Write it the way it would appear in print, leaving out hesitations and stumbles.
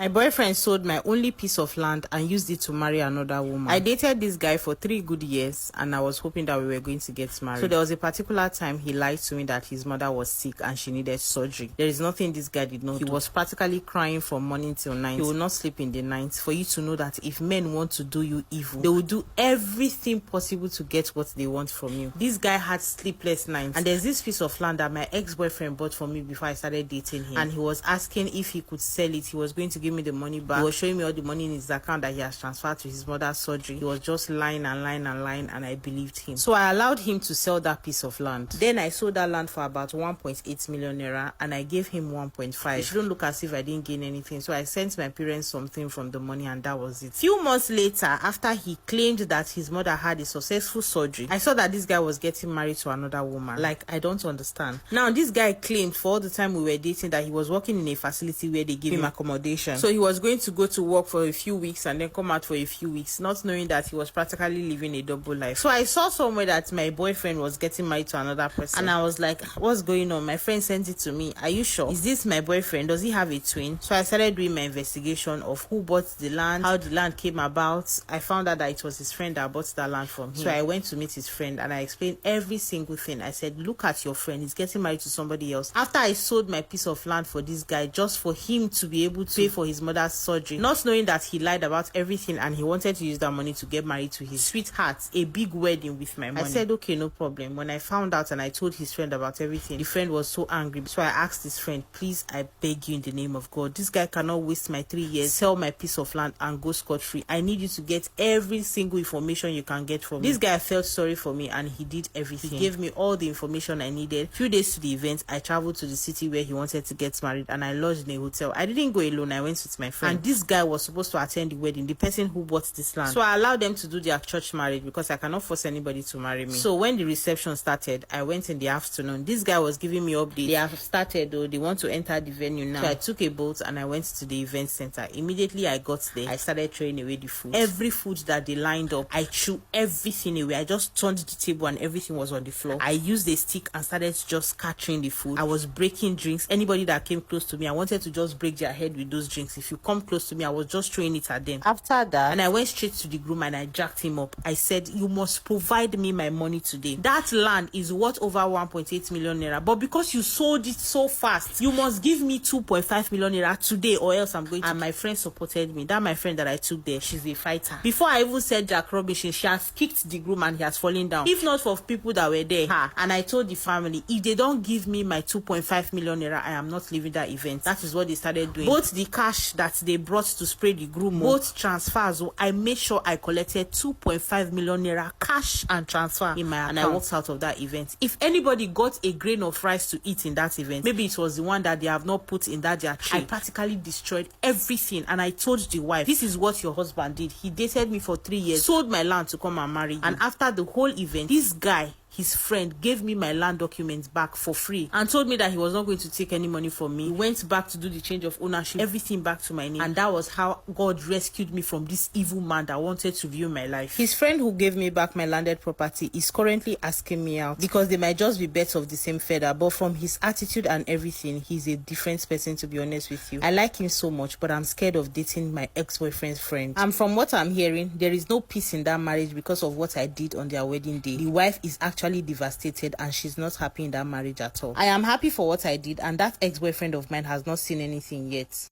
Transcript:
My boyfriend sold my only piece of land and used it to marry another woman. I dated this guy for 3 good years and I was hoping that we were going to get married. So there was a particular time he lied to me that his mother was sick and she needed surgery. There is nothing this guy did not do. He was practically crying from morning till night. He will not sleep in the night. For you to know that if men want to do you evil, they will do everything possible to get what they want from you. This guy had sleepless nights. And there's this piece of land that my ex-boyfriend bought for me before I started dating him. And he was asking if he could sell it. He was going to give me the money back. He was showing me all the money in his account that he has transferred to his mother's surgery. He was just lying and lying and lying, and I believed him. So I allowed him to sell that piece of land. Then I sold that land for about 1.8 million naira and I gave him 1.5. It shouldn't look as if I didn't gain anything. So I sent my parents something from the money and that was it. Few months later, after he claimed that his mother had a successful surgery, I saw that this guy was getting married to another woman. Like, I don't understand. Now, this guy claimed for all the time we were dating that he was working in a facility where they give him accommodation. So he was going to go to work for a few weeks and then come out for a few weeks, not knowing that he was practically living a double life. So I saw somewhere that my boyfriend was getting married to another person and I was like, what's going on? My friend sent it to me. Are you sure? Is this my boyfriend? Does he have a twin? So I started doing my investigation of who bought the land, how the land came about. I found out that it was his friend that bought that land from him. So I went to meet his friend and I explained every single thing. I said, look at your friend, he's getting married to somebody else. After I sold my piece of land for this guy just for him to be able to pay for his mother's surgery, not knowing that he lied about everything and he wanted to use that money to get married to his sweetheart, a big wedding with my money. I said, okay, no problem. When I found out and I told his friend about everything, the friend was so angry. So I asked his friend, please, I beg you in the name of God, this guy cannot waste my 3 years, sell my piece of land and go scot-free. I need you to get every single information you can get from me. This guy felt sorry for me and he did everything. He gave me all the information I needed. Few days to the event, I traveled to the city where he wanted to get married and I lodged in a hotel. I didn't go alone, I went with my friend. And this guy was supposed to attend the wedding, the person who bought this land. So I allowed them to do their church marriage because I cannot force anybody to marry me. So when the reception started, I went in the afternoon. This guy was giving me updates. They have started though, they want to enter the venue now. So I took a boat and I went to the event center. Immediately I got there, I started throwing away the food. Every food that they lined up, I threw everything away. I just turned the table and everything was on the floor. I used a stick and started just scattering the food. I was breaking drinks. Anybody that came close to me, I wanted to just break their head with those drinks. If you come close to me, I was just throwing it at them. After that, and I went straight to the groom and I jacked him up. I said, you must provide me my money today. That land is worth over 1.8 million naira, but because you sold it so fast, you must give me 2.5 million naira today or else I'm going to. And my friend supported me. That my friend that I took there, she's a fighter. Before I even said Jack Robinson, she has kicked the groom and he has fallen down. If not for people that were there, and I told the family, if they don't give me my 2.5 million naira, I am not leaving that event. That is what they started doing. Both the cash that they brought to spray the groom, both transfers, I made sure I collected 2.5 million naira cash and transfer in my account. And I walked out of that event. If anybody got a grain of rice to eat in that event, maybe it was the one that they have not put in that their tray. I practically destroyed everything and I told the wife, this is what your husband did. He dated me for 3 years, sold my land to come and marry you. And after the whole event, this guy, his friend, gave me my land documents back for free and told me that he was not going to take any money from me. He went back to do the change of ownership, everything back to my name. And that was how God rescued me from this evil man that wanted to view my life. His friend who gave me back my landed property is currently asking me out because they might just be birds of the same feather, but from his attitude and everything, he's a different person, to be honest with you. I like him so much, but I'm scared of dating my ex-boyfriend's friend. And from what I'm hearing, there is no peace in that marriage because of what I did on their wedding day. The wife is actually devastated and she's not happy in that marriage at all. I am happy for what I did and that ex-boyfriend of mine has not seen anything yet.